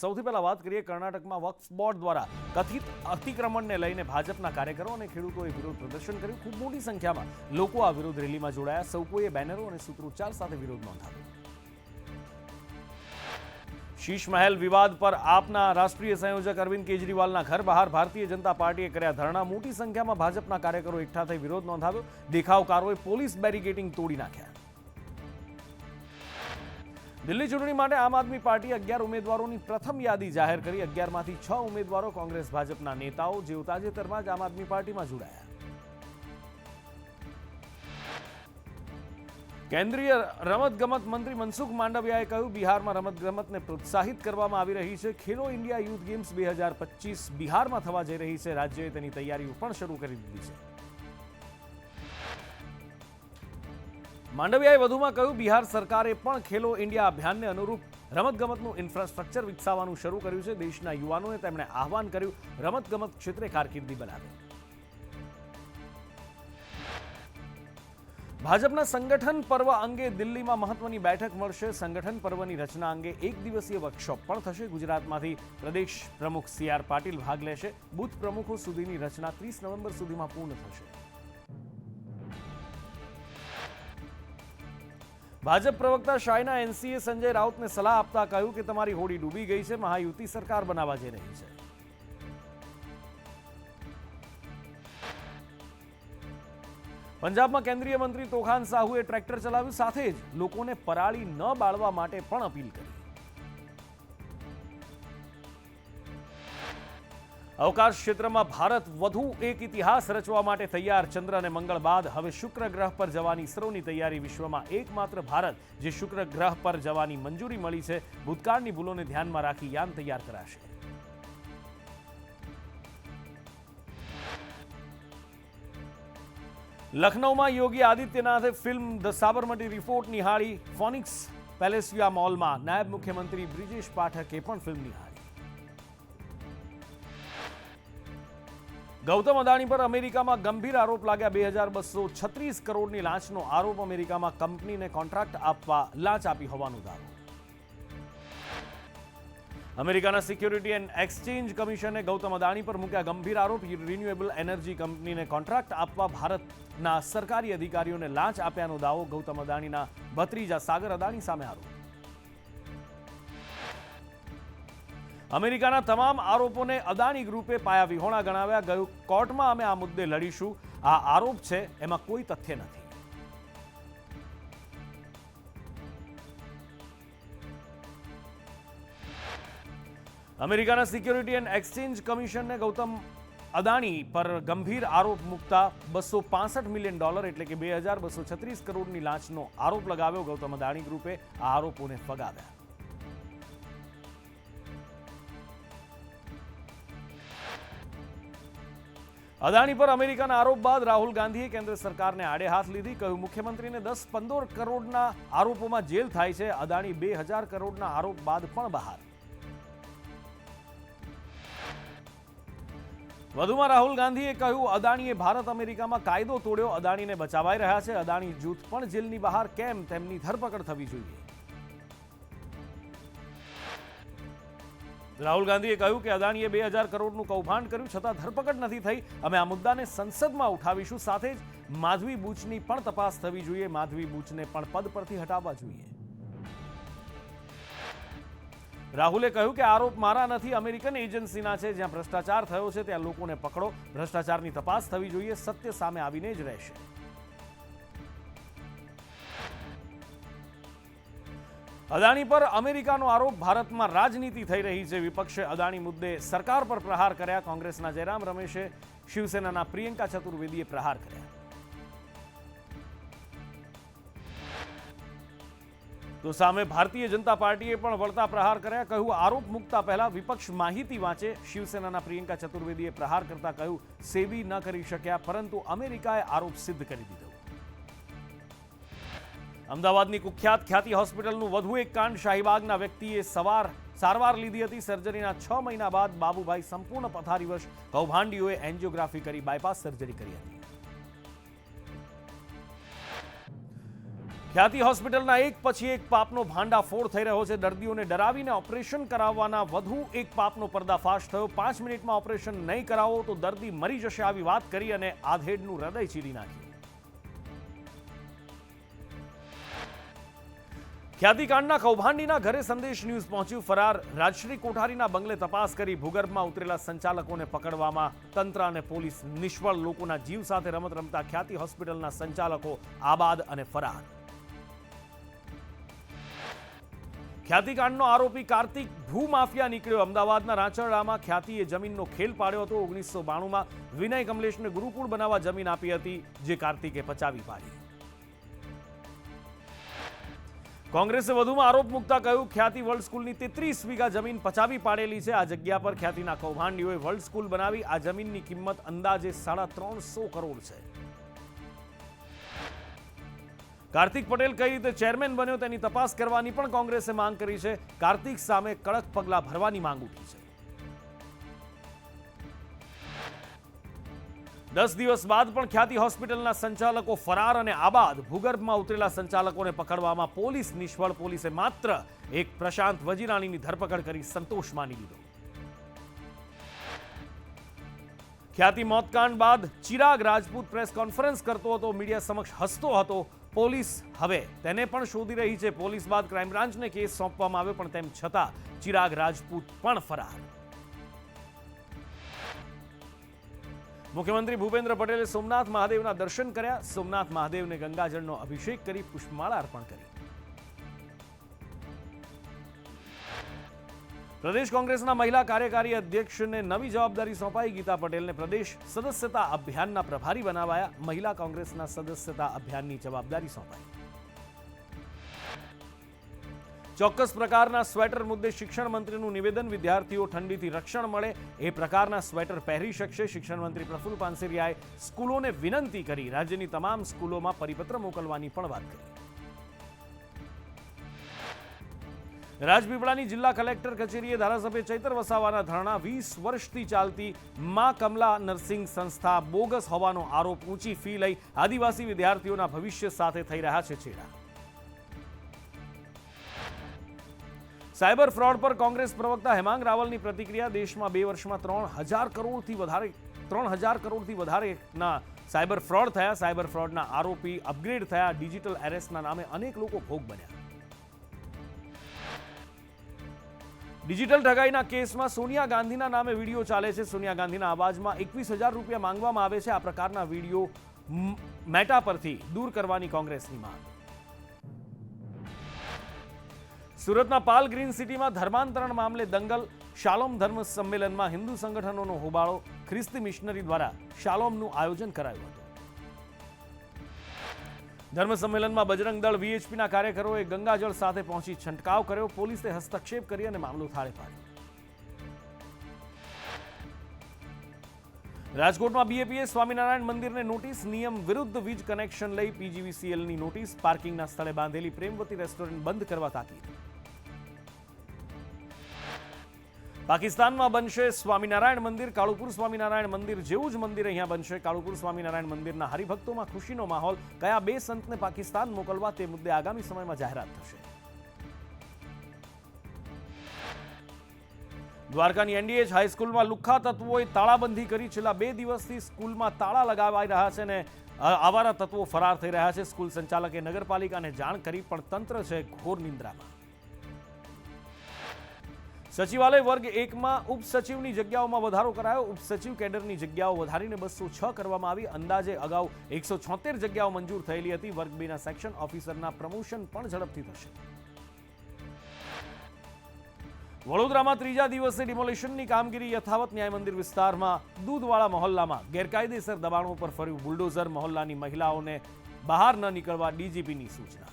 સૌથી પહેલા વાત કરીએ કર્ણાટકમાં વક્ફ બોર્ડ દ્વારા કથિત અતિક્રમણને લઈને ભાજપના કાર્યકરો અને ખેડૂતોએ વિરોધ પ્રદર્શન કર્યું। ખૂબ મોટી સંખ્યામાં લોકો આ વિરોધ રેલીમાં જોડાયા। સૌ કોઈએ બેનરો અને સૂત્રોચ્ચાર સાથે વિરોધ નોંધાવ્યો। शीश महल विवाद पर आपना राष्ट्रीय संयोजक अरविंद केजरीवालના घर બહાર ભારતીય જનતા પાર્ટીએ કર્યા ધરણા। મોટી સંખ્યામાં ભાજપના કાર્યકરો એકઠા થઈ વિરોધ નોંધાવ્યો। દેખાવકારોએ પોલીસ બેરિકેડિંગ તોડી નાખ્યા। દિલ્હી ચૂંટણી માટે આમ આદમી પાર્ટી 11 ઉમેદવારોની પ્રથમ યાદી જાહેર કરી। 11 માંથી 6 ઉમેદવારો કોંગ્રેસ ભાજપના નેતાઓ જેઓ તાજેતરમાં જ આમ આદમી પાર્ટીમાં જોડાયા। કેન્દ્રીય રમતગમત મંત્રી મનસુખ માંડવિયાએ કહ્યું, બિહારમાં રમતગમતને પ્રોત્સાહિત કરવામાં આવી રહી છે। ખેલો ઇન્ડિયા યુથ ગેમ્સ 2025 બિહારમાં થવા જઈ રહી છે। રાજ્યએ તેની તૈયારીઓ પણ શરૂ કરી દીધી છે। માંડવિયાએ વધુમાં કહ્યું, બિહાર સરકારે પણ ખેલો ઇન્ડિયા અભિયાનને અનુરૂપ રમતગમતનું ઇન્ફ્રાસ્ટ્રક્ચર વિકસાવવાનું શરૂ કર્યું છે। દેશના યુવાનોને તેમણે આહવાન કર્યું, રમતગમત ક્ષેત્રે કારકિર્દી બનાવે। ભાજપના સંગઠન પર્વ અંગે દિલ્હીમાં મહત્વની બેઠક મળશે। સંગઠન પર્વની રચના અંગે એક દિવસીય વર્કશોપ પણ થશે। ગુજરાતમાંથી પ્રદેશ પ્રમુખ CR પાટીલ ભાગ લેશે। બૂથ પ્રમુખો સુધીની રચના 30 નવેમ્બર સુધીમાં પૂર્ણ થશે। ભાજપ પ્રવક્તા શાયના NCએ સંજય રાઉતને સલાહ આપતા કહ્યું કે તમારી હોડી ડૂબી ગઈ છે। મહાયુતિ સરકાર બનાવવા જઈ રહી છે। પંજાબમાં કેન્દ્રીય મંત્રી તોખાન સાહુએ ટ્રેક્ટર ચલાવ્યું, સાથે જ લોકોને પરાળી ન બાળવા માટે પણ અપીલ કરી। અવકાશ ક્ષેત્રમાં ભારત વધુ એક ઇતિહાસ રચવા માટે તૈયાર। ચંદ્ર અને મંગળ બાદ હવે શુક્ર ગ્રહ પર જવાની ઇસરોની તૈયારી। વિશ્વમાં એકમાત્ર ભારત જે શુક્ર ગ્રહ પર જવાની મંજૂરી મળી છે। ભૂતકાળની ભૂલોને ધ્યાનમાં રાખી યાન તૈયાર કરાશે। લખનૌમાં યોગી આદિત્યનાથે ફિલ્મ ધ સાબરમતી રિપોર્ટ નિહાળી। ફોનિક્સ પેલેસિયા મોલમાં નાયબ મુખ્યમંત્રી બ્રિજેશ પાઠકે પણ ફિલ્મ નિહાળી। ગૌતમ અદાણી પર અમેરિકામાં ગંભીર આરોપ લાગ્યા। 2236 કરોડની લાંચનો આરોપ। અમેરિકામાં કંપનીને કોન્ટ્રાક્ટ આપવા લાંચ આપી હોવાનો દાવો। અમેરિકાના સિક્યોરિટી એન્ડ એક્સચેન્જ કમિશને ગૌતમ અદાણી પર મૂક્યા ગંભીર આરોપ। રિન્યુએબલ એનર્જી કંપનીને કોન્ટ્રાક્ટ આપવા ભારતના સરકારી અધિકારીઓને લાંચ આપ્યાનો દાવો। ગૌતમ અદાણીના ભત્રીજા સાગર અદાણી સામે આરોપ। અમેરિકાના તમામ આરોપોને અદાણી ગ્રુપે પાયાવિહોણા ગણાવ્યા। ગયું, કોર્ટમાં અમે આ મુદ્દે લડીશું। આ આરોપ છે, એમાં કોઈ તથ્ય નથી। અમેરિકાના સિક્યોરિટી એન્ડ એક્સચેન્જ કમિશનને ગૌતમ અદાણી પર ગંભીર આરોપ મૂકતા $265 મિલિયન એટલે કે 2236 કરોડની લાંચનો આરોપ લગાવ્યો। ગૌતમ અદાણી ગ્રુપે આ આરોપોને ફગાવ્યા। અદાણી પર અમેરિકાના આરોપ બાદ રાહુલ ગાંધીએ કેન્દ્ર સરકારને આડે હાથ લીધી। કહ્યું, મુખ્યમંત્રીને 10-15 કરોડના આરોપોમાં જેલ થાય છે। અદાણી 2000 કરોડના આરોપ બાદ પણ બહાર। વધુમાં રાહુલ ગાંધીએ કહ્યું, અદાણીએ ભારત અમેરિકામાં કાયદો તોડ્યો। અદાણીને બચાવાઈ રહ્યા છે। અદાણી જૂથ પણ જેલની બહાર કેમ, તેમની ધરપકડ થવી જોઈએ। રાહુલ ગાંધીએ કહ્યું કે અદાણીએ 2000 કરોડનું કૌભાંડ કર્યું, છતાં ધરપકડ નથી થઈ। અમે આ મુદ્દાને સંસદમાં ઉઠાવીશું। સાથે જ માધવી બુચની પણ તપાસ થવી જોઈએ। માધવી બુચને પણ પદ પરથી હટાવવા જોઈએ। રાહુલે કહ્યું કે આરોપ મારા નથી, અમેરિકન એજન્સીના છે। જ્યાં ભ્રષ્ટાચાર થયો છે ત્યાં લોકોને પકડો। ભ્રષ્ટાચારની તપાસ થવી જોઈએ। સત્ય સામે આવીને જ રહેશે। અદાણી પર અમેરિકાનો આરોપ। ભારતમાં રાજનીતિ થઈ રહી છે। વિપક્ષે અદાણી મુદ્દે સરકાર પર પ્રહાર કર્યા। કોંગ્રેસના જયરામ રમેશે, શિવસેનાના પ્રિયંકા ચતુર્વેદીએ પ્રહાર કર્યા। તો સામે ભારતીય જનતા પાર્ટીએ પણ વળતા પ્રહાર કર્યા। કહ્યું, આરોપ મૂકતા પહેલા વિપક્ષ માહિતી વાંચે। શિવસેનાના પ્રિયંકા ચતુર્વેદીએ પ્રહાર કરતા કહ્યું, સેબી ન કરી શક્યા, પરંતુ અમેરિકાએ આરોપ સિદ્ધ કરી દીધો। અમદાવાદની કુખ્યાત ખ્યાતિ હોસ્પિટલનું વધુ એક કાંડ। શાહીબાગના વ્યક્તિએ સારવાર લીધી હતી। સર્જરીના 6 મહિના બાદ બાબુભાઈ સંપૂર્ણ પથારીવશ। કૌભાંડીઓએ એન્જિયોગ્રાફી કરી બાયપાસ સર્જરી કરી હતી। ખ્યાતિ હોસ્પિટલના એક પછી એક પાપનો ભાંડાફોડ થઈ રહ્યો છે. દર્દીઓને ડરાવીને ઓપરેશન કરાવવાના વધુ એક પાપનો પર્દાફાશ થયો. 5 મિનિટમાં ઓપરેશન નહીં કરાવો તો દર્દી મરી જશે, આવી વાત કરી અને આધેડનું હૃદય ચીરી નાખ્યું. ખ્યાતિકાંડના કૌભાંડીના ઘરે સંદેશ ન્યૂઝ પહોંચ્યું. ફરાર રાજશ્રી કોઠારીના બંગલે તપાસ કરી ભૂગર્ભમાં ઉતરેલા સંચાલકોને પકડવામાં તંત્ર અને પોલીસ નિષ્ફળ. લોકોના જીવ સાથે રમત રમતા ખ્યાતિ હોસ્પિટલના સંચાલકો આબાદ અને ફરાર. ખ્યાતિકાંડનો આરોપી કાર્તિક ભૂમાફિયા નીકળ્યો. અમદાવાદના રાંચરડામાં ખ્યાતિએ જમીનનો ખેલ પાડ્યો હતો. 1992માં વિનય કમલેશને ગુરુકુળ બનાવવા જમીન આપી હતી, જે કાર્તિકે પચાવી પાડી. કોંગ્રેસે વધુમાં આરોપ મૂકતા કહ્યું, ખ્યાતિ વર્લ્ડ સ્કૂલની 33 વીઘા જમીન પચાવી પાડેલી છે. આ જગ્યા પર ખ્યાતિના કૌભાંડીઓએ વર્લ્ડ સ્કૂલ બનાવી. આ જમીનની કિંમત અંદાજે 350 કરોડ છે. કાર્તિક પટેલ કઈ રીતે ચેરમેન બન્યો તેની તપાસ કરવાની પણ કોંગ્રેસે માંગ કરી છે. કાર્તિક સામે કડક પગલાં ભરવાની માંગ ઉઠી છે. 10 દિવસ બાદ પણ ખ્યાતિ હોસ્પિટલના સંચાલકો ફરાર અને આબાદ. ભૂગર્ભમાં ઉતરેલા સંચાલકોને પકડવામાં પોલીસ નિષ્ફળ. પોલીસે માત્ર એક પ્રશાંત વજીરાણીની ધરપકડ કરી સંતોષ માની લીધો. ખ્યાતિ મોતકાંડ બાદ ચિરાગ રાજપૂત પ્રેસ કોન્ફરન્સ કરતો હતો, મીડિયા સમક્ષ હસતો હતો. પોલીસ હવે તેને પણ શોધી રહી છે. પોલીસ બાદ ક્રાઇમ બ્રાન્ચને કેસ સોંપવામાં આવ્યો, પણ તેમ છતાં ચિરાગ રાજપૂત પણ ફરાર. મુખ્યમંત્રી ભૂપેન્દ્ર પટેલે સોમનાથ મહાદેવના દર્શન કર્યા. સોમનાથ મહાદેવને ગંગાજળનો અભિષેક કરી પુષ્પમાળા અર્પણ કરી. પ્રદેશ કોંગ્રેસના મહિલા કાર્યકારી અધ્યક્ષને નવી જવાબદારી સોંપાઈ. ગીતા પટેલને પ્રદેશ સદસ્યતા અભિયાનના પ્રભારી બનાવાયા. મહિલા કોંગ્રેસના સદસ્યતા અભિયાનની જવાબદારી સોંપાઈ. ચોક્કસ પ્રકારના સ્વેટર મુદ્દે શિક્ષણ મંત્રીનું નિવેદન. વિદ્યાર્થીઓ ઠંડીથી રક્ષણ મળે એ પ્રકારના સ્વેટર પહેરી શકશે. શિક્ષણ મંત્રી પ્રફુલ્લ પાનસેરિયાએ સ્કૂલોને વિનંતી કરી. રાજ્યની તમામ સ્કૂલોમાં પરિપત્ર મોકલવાની પણ વાત કરી. રાજપીપળાની જિલ્લા કલેક્ટર કચેરીએ ધારાસભ્ય ચૈતર વસાવાના ધરણા. 20 વર્ષથી ચાલતી મા કમલા નર્સિંગ સંસ્થા બોગસ હોવાનો આરોપ. ઊંચી ફી લઈ આદિવાસી વિદ્યાર્થીઓના ભવિષ્ય સાથે થઈ રહ્યા છે છેડા. સાયબર ફ્રોડ પર કોંગ્રેસ પ્રવક્તા હેમાંગ રાવલની પ્રતિક્રિયા. દેશમાં 2 વર્ષમાં 3,000 કરોડથી વધારેના સાયબર ફ્રોડ થયા. સાયબર ફ્રોડના આરોપી અપગ્રેડ થયા. ડિજિટલ એરેસ્ટના નામે અનેક લોકો ભોગ બન્યા. ડિજિટલ ઠગાઈના કેસમાં સોનિયા ગાંધીના નામે વિડીયો ચાલે છે. સોનિયા ગાંધીના અવાજમાં 21,000 રૂપિયા માંગવામાં આવે છે. આ પ્રકારના વિડીયો મેટા પરથી દૂર કરવાની કોંગ્રેસની માંગ. સુરતના પાલ ગ્રીન સિટીમાં ધર્માંતરણ મામલે દંગલ. શાલોમ ધર્મ સંમેલનમાં હિન્દુ સંગઠનોનો હોબાળો. ખ્રિસ્તી મિશનરી દ્વારા શાલોમનું આયોજન કરાયું હતું. ધર્મ સંમેલનમાં બજરંગ દળ વીએચપીના કાર્યકરોએ ગંગાજળ સાથે પહોંચી છંટકાવ કર્યો. પોલીસે હસ્તક્ષેપ કરી અને મામલો થાળે પાડ્યો. રાજકોટમાં બીએપીએ સ્વામિનારાયણ મંદિરને નોટિસ. નિયમ વિરુદ્ધ વીજ કનેક્શન લઈ પીજીવીસીએલની નોટિસ. પાર્કિંગના સ્થળે બાંધેલી પ્રેમવતી રેસ્ટોરન્ટ બંધ કરવા તાકીદ. પાકિસ્તાનમાં બનશે સ્વામિનારાયણ મંદિર. કાળુપુર સ્વામિનારાયણ મંદિર જેવું જ મંદિર અહીંયા બનશે. કાળુપુર સ્વામિનારાયણ મંદિરના હરિભક્તોમાં ખુશીનો માહોલ. કયા 2 સંતને પાકિસ્તાન મોકલવા તે મુદ્દે આગામી સમયમાં જાહેરાત થશે. દ્વારકાની એનડીએચ હાઈસ્કૂલમાં લુખ્ખા તત્વોએ તાળાબંધી કરી. છેલ્લા 2 દિવસથી સ્કૂલમાં તાળા લગાવાઈ રહ્યા છે અને આવારા તત્વો ફરાર થઈ રહ્યા છે. સ્કૂલ સંચાલકે નગરપાલિકાને જાણ કરી, પણ તંત્ર છે ઘોર નિંદ્રામાં. સચિવાલય વર્ગ 1માં ઉપસચિવની જગ્યાઓમાં વધારો કરાયો. ઉપસચિવ કેડરની જગ્યાઓ વધારીને 206 કરવામાં આવી. અંદાજે અગાઉ 176 જગ્યાઓ મંજૂર થયેલી હતી. વર્ગ 2ના સેક્શન ઓફિસરના પ્રમોશન પણ ઝડપથી થશે. વડોદરામાં 3જા દિવસે ડિમોલિશનની કામગીરી યથાવત. ન્યાય મંદિર વિસ્તારમાં દૂધવાળા મહોલ્લામાં ગેરકાયદેસર દબાણો પર ફર્યું બુલડોઝર. મહોલ્લાની મહિલાઓને બહાર ન નીકળવા ડીજીપીની સૂચના.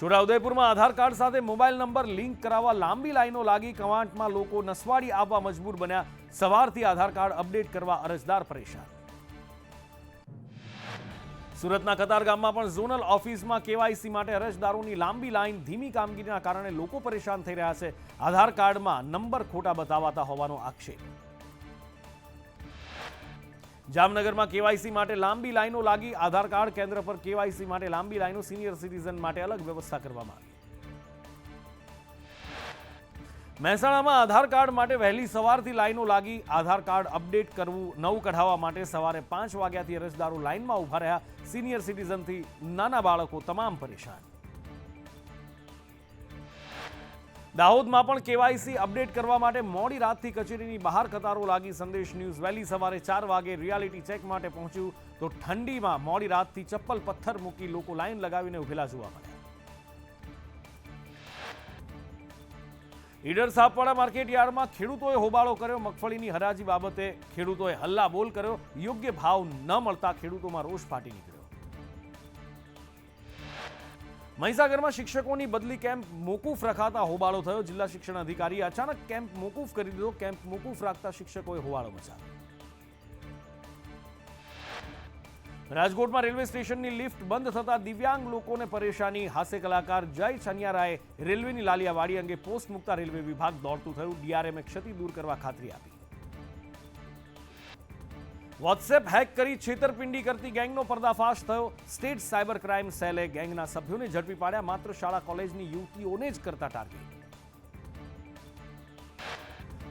છોટાઉદેપુરમાં આધાર કાર્ડ સાથે મોબાઈલ નંબર લિંક કરાવવા લાંબી લાઈનો લાગી. કવાંટમાં લોકો નસવાડી આવવા મજબૂર બન્યા. સવારથી આધાર કાર્ડ અપડેટ કરવા અરજદાર પરેશાન. સુરતના કતારગામમાં પણ ઝોનલ ઓફિસમાં કેવાયસી માટે અરજદારોની લાંબી લાઈન. ધીમી કામગીરીના કારણે લોકો પરેશાન થઈ રહ્યા છે. આધાર કાર્ડમાં નંબર ખોટા બતાવાતા હોવાનો આક્ષેપ. જામનગરમાં કેવાયસી માટે લાંબી લાઈનો લાગી, આધાર કાર્ડ કેન્દ્ર પર કેવાયસી માટે લાંબી લાઈનો, સિનિયર સિટીઝન માટે અલગ વ્યવસ્થા કરવામાં આવી. મહેસાણામાં આધાર કાર્ડ માટે વહેલી સવારથી લાઈનો લાગી, આધાર કાર્ડ અપડેટ કરવું, નવું કઢાવવા માટે સવારે 5 વાગ્યાથી અરજદારો લાઈનમાં ઊભા રહ્યા. સિનિયર સિટીઝનથી નાના બાળકો તમામ પરેશાન. દાહોદમાં પણ કેવાયસી અપડેટ કરવા માટે મોડી રાતથી કચેરીની બહાર કતારો લાગી. સંદેશ ન્યૂઝ વહેલી સવારે 4 વાગે રિયાલિટી ચેક માટે પહોંચ્યું તો ઠંડીમાં મોડી રાતથી ચપ્પલ પથ્થર મૂકી લોકો લાઈન લગાવીને ઉભેલા જોવા મળ્યા. ઈડર સાપવાડા માર્કેટ યાર્ડમાં ખેડૂતોએ હોબાળો કર્યો. મગફળીની હરાજી બાબતે ખેડૂતોએ હલ્લાબોલ કર્યો. યોગ્ય ભાવ ન મળતા ખેડૂતોમાં રોષ ફાટી નીકળ્યો. મહીસાગરમાં શિક્ષકોની બદલી કેમ્પ મોકૂફ રખાતા હોબાળો થયો. જિલ્લા શિક્ષણ અધિકારીએ અચાનક કેમ્પ મોકૂફ કરી દીધો. કેમ્પ મોકૂફ રાખતા શિક્ષકોએ હોબાળો મચાવ્યો. રાજકોટમાં રેલવે સ્ટેશનની લિફ્ટ બંધ થતા દિવ્યાંગ લોકોને પરેશાની. હાસ્ય કલાકાર જય છનિયારાએ રેલવેની લાલિયાવાડી અંગે પોસ્ટ મૂકતા રેલવે વિભાગ દોડતું થયું. ડીઆરએમએ ક્ષતિ દૂર કરવા ખાતરી આપી. વોટ્સએપ હેક કરી છેતરપિંડી કરતી ગેંગનો પર્દાફાશ થયો. સ્ટેટ સાયબર ક્રાઇમ સેલે ગેંગના સભ્યોને ઝડપી પાડ્યા. માત્ર શાળા કોલેજની યુવતીઓને જ કરતા ટાર્ગેટ.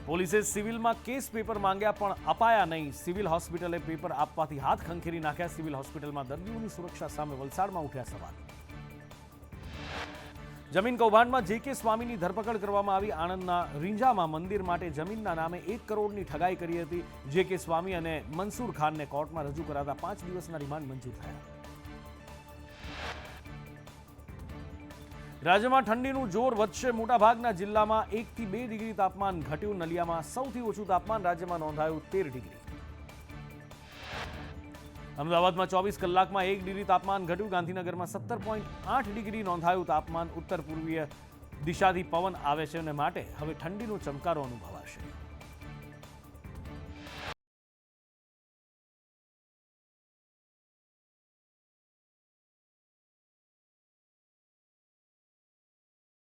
પોલીસે સિવિલમાં કેસ પેપર માંગ્યા પણ અપાયા નહીં. સિવિલ હોસ્પિટલે પેપર આપવાથી હાથ ખંખેરી નાખ્યા. સિવિલ હોસ્પિટલમાં દર્દીઓની સુરક્ષા સામે વલસાડમાં ઉઠ્યા સવાલ. જમીન કૌભાંડમાં જે.કે. સ્વામીની ધરપકડ કરવામાં આવી. આણંદના રીંજામાં મંદિર માટે જમીનના નામે 1 કરોડની ઠગાઈ કરી હતી. જે.કે. સ્વામી અને મનસુર ખાનને કોર્ટમાં રજૂ કરાતા 5 દિવસના રિમાન્ડ મંજૂર થયા. રાજ્યમાં ઠંડીનું જોર વધશે. મોટાભાગના જિલ્લામાં 1 થી 2 ડિગ્રી તાપમાન ઘટ્યું. નલિયામાં સૌથી ઓછું તાપમાન રાજ્યમાં નોંધાયું 13 ડિગ્રી. અમદાવાદમાં 24 કલાકમાં 1 ડિગ્રી તાપમાન ઘટ્યું. ગાંધીનગરમાં 17.8 ડિગ્રી નોંધાયું તાપમાન. ઉત્તર પૂર્વીય દિશાથી પવન આવે છે અને માટે હવે ઠંડીનો ચમકારો અનુભવાશે.